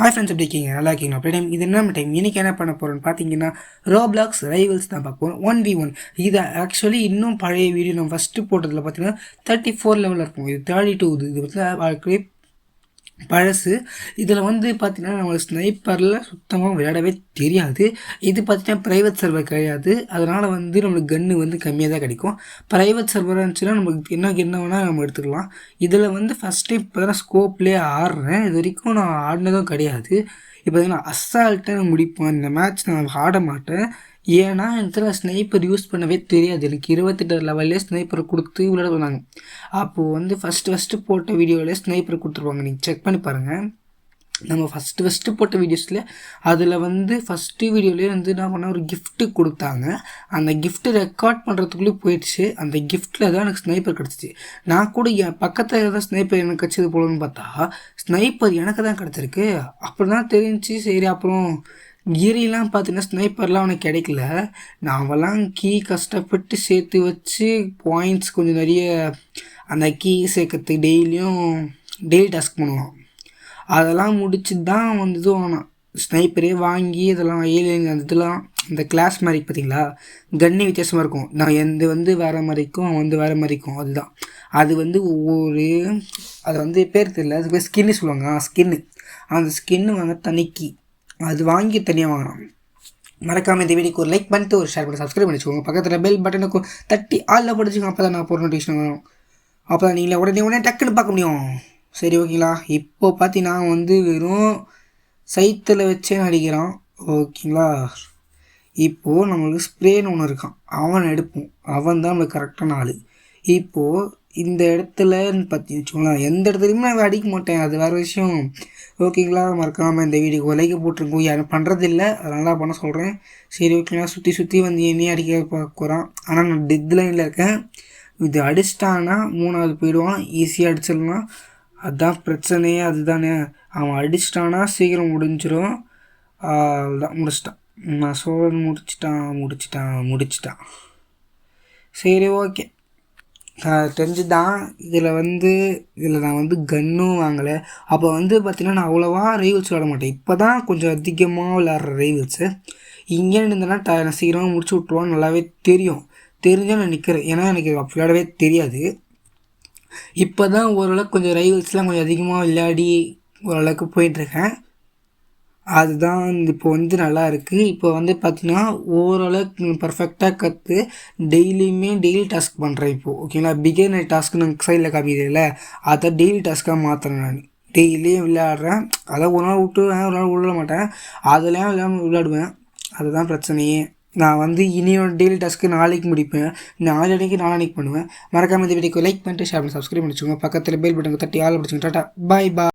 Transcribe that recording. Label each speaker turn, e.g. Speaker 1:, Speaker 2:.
Speaker 1: Hi friends, எப்படி இருக்கீங்க? நல்லா இருக்கீங்களா? அப்படி டைம் இது என்ன டைம் இன்றைக்கி என்ன பண்ண போகிறோன்னு பார்த்தீங்கன்னா, ரோப்ளாக்ஸ் ரைவல்ஸ் தான் பார்ப்போம். 1v1 இது ஆக்சுவலி இன்னும் பழைய வீடியோ நம்ம ஃபஸ்ட்டு போட்டதில் பார்த்தீங்கன்னா 34 லெவலில் இருக்கும். இது 32 இது வந்து பழசு. இதில் வந்து பார்த்தீங்கன்னா நம்ம ஸ்னைப்பரில் சுத்தமாக விளையாடவே தெரியாது. இது பார்த்தீங்கன்னா ப்ரைவேட் சர்வர் கிடையாது. அதனால் வந்து நம்மளுக்கு கன்று வந்து கம்மியாக தான் கிடைக்கும். ப்ரைவேட் சர்வராக இருந்துச்சுன்னா நமக்கு என்ன வேணால் நம்ம எடுத்துக்கலாம். இதில் வந்து ஃபஸ்ட் டைம் இப்போ தான் ஸ்கோப்லேயே ஆடுறேன். இது வரைக்கும் நான் ஆடினதும் கிடையாது. இப்போ நான் அசால்ட்டாக முடிப்பேன். இந்த மேட்ச் நான் ஆட மாட்டேன். ஏன்னா எனக்கு ஸ்னைப்பர் யூஸ் பண்ணவே தெரியாது. எனக்கு 28 லெவல்லே ஸ்னைப்பர் கொடுத்து விளையாட சொன்னாங்க. அப்போது வந்து ஃபஸ்ட்டு போட்ட வீடியோவிலே ஸ்னைப்பர் கொடுத்துருவாங்க. நீங்கள் செக் பண்ணி பாருங்கள். நம்ம ஃபஸ்ட்டு போட்ட வீடியோஸில் அதில் வந்து ஃபஸ்ட்டு வீடியோலேயே வந்து என்ன பண்ணால் ஒரு கிஃப்ட்டு கொடுத்தாங்க. அந்த கிஃப்ட்டு ரெக்கார்ட் பண்ணுறதுக்குள்ளே போயிடுச்சு. அந்த கிஃப்ட்டில் தான் எனக்கு ஸ்னைப்பர் கிடச்சிச்சு. நான் கூட என் பக்கத்தில் தான் ஸ்னைப்பர் எனக்கு கிடச்சது போலன்னு பார்த்தா ஸ்னைப்பர் எனக்கு தான் கிடச்சிருக்கு. அப்படி தான் தெரிஞ்சு. சரி, அப்புறம் கீரிலாம் பார்த்தீங்கன்னா ஸ்னைப்பர்லாம் அவனுக்கு கிடைக்கல. நாமெல்லாம் கீ கஷ்டப்பட்டு சேர்த்து வச்சு பாயிண்ட்ஸ் கொஞ்சம் நிறைய அந்த கீ சேர்க்கறதுக்கு டெய்லி டாஸ்க் பண்ணுவோம். அதெல்லாம் முடிச்சு தான் வந்து வாங்கினான் ஸ்னைப்பரே வாங்கி. இதெல்லாம் ஏலியன் அந்த இதெல்லாம் இந்த கிளாஸ் மாதிரி பார்த்தீங்களா, கன்னி வித்தியாசமாக இருக்கும். நான் எந்த வந்து வேறு மாதிரிக்கும் அவன் வந்து வேறு மாதிரிக்கும். அதுதான் அது வந்து ஒவ்வொரு அது வந்து பேர் தெரியல, அது பேர் ஸ்கின்னு சொல்லுவாங்க. ஸ்கின்னு அந்த ஸ்கின்னு வாங்க தனிக்கி அது வாங்கி தனியாக வாங்கலாம். மறக்காமல் இந்த வீடியோக்கு ஒரு லைக் பண்ணிட்டு ஒரு ஷேர் பண்ணி சப்ஸ்கிரைப் பண்ணிச்சுக்கோங்க. பக்கத்தில் பெல் பட்டனுக்கு தட்டி ஆளில் படிச்சுக்கோங்க. அப்போ தான் நான் போகிற நோட்டிஃபிகேஷன் வரும். அப்போ தான் நீங்களே உடனே டக்குன்னு பார்க்க முடியும். சரி, ஓகேங்களா? இப்போ பார்த்தீங்கன்னா வந்து வெறும் சைத்தில் வச்சே அடிக்கிறான். ஓகேங்களா? இப்போது நம்மளுக்கு ஸ்ப்ரேன்னு ஒன்று இருக்கான். அவன் எடுப்போம். அவன் தான் நம்மளுக்கு கரெக்டான ஆள். இப்போது இந்த இடத்துல பார்த்தீங்கன்னு வச்சுக்கோங்களேன், எந்த இடத்துலையுமே நான் அடிக்க மாட்டேன். அது வேறு விஷயம். ஓகேங்களா? மறக்காமல் இந்த வீடியோக்கு லைக் போட்டிருக்கோம். யாரும் பண்ணுறதில்ல, அதனால பண்ண சொல்கிறேன். சரி, ஓகேங்களா? சுற்றி வந்து என்னையே அடிக்க பார்க்குறான். ஆனால் நான் டெத் லைனில் இருக்கேன். இது அடிச்சிட்டான்னா 3வது போயிடுவான். ஈஸியாக அடிச்சிடலாம். அதுதான் பிரச்சனையே, அதுதானே. அவன் அடிச்சிட்டானா சீக்கிரம் முடிஞ்சிடும். அதுதான் முடிச்சிட்டான். நான் முடிச்சிட்டான். சரி, ஓகே. தெரிஞ்சு தான் இதில் நான் வந்து கன்னும் வாங்கலை. அப்போ வந்து பார்த்திங்கன்னா நான் அவ்வளோவா ரைவல்ஸ் விளாட மாட்டேன். இப்போ தான் கொஞ்சம் அதிகமாக விளாட்ற ரைவல்ஸு. இங்கே இருந்தேன்னா நான் சீக்கிரமாக முடிச்சு விட்ருவான்னு நல்லாவே தெரிஞ்சால் நான் நிற்கிறேன். ஏன்னா எனக்கு விளையாடவே தெரியாது. இப்போ தான் ஓரளவுக்கு கொஞ்சம் ரைவல்ஸ்லாம் கொஞ்சம் அதிகமாக விளையாடி ஓரளவுக்கு போயிட்டுருக்கேன். அதுதான் இப்போ வந்து நல்லா இருக்குது. இப்போ வந்து பார்த்திங்கன்னா ஓரளவுக்கு பர்ஃபெக்டாக கற்று டெய்லி டாஸ்க் பண்ணுறேன் இப்போது. ஓகேங்களா? பிகினர் டாஸ்க்கு நான் சைடில் காமிக்கிறதில்ல, அதை டெய்லி டாஸ்க்காக மாற்றுறேன். நான் டெய்லியும் விளையாடுறேன். அதை ஒரு நாள் விட்டுருவேன், ஒரு நாள் விட மாட்டேன். அதெல்லாம் விளையாடுவேன். அதுதான் பிரச்சனையே. நான் வந்து இனியோட டெய்லி டாஸ்க்கு நாளைக்கு முடிப்பேன். நாளைக்கு பண்ணுவேன். மறக்காமல் இந்த வீடியோக்கு லைக் பண்ணிட்டு ஷேர் பண்ணி சப்ஸ்கிரைப் பண்ணிச்சுக்கோங்க. பக்கத்தில் பெல் பட்டன் தட்டி ஆள் பிடிச்சிங்க. டாட்டா, பாய்.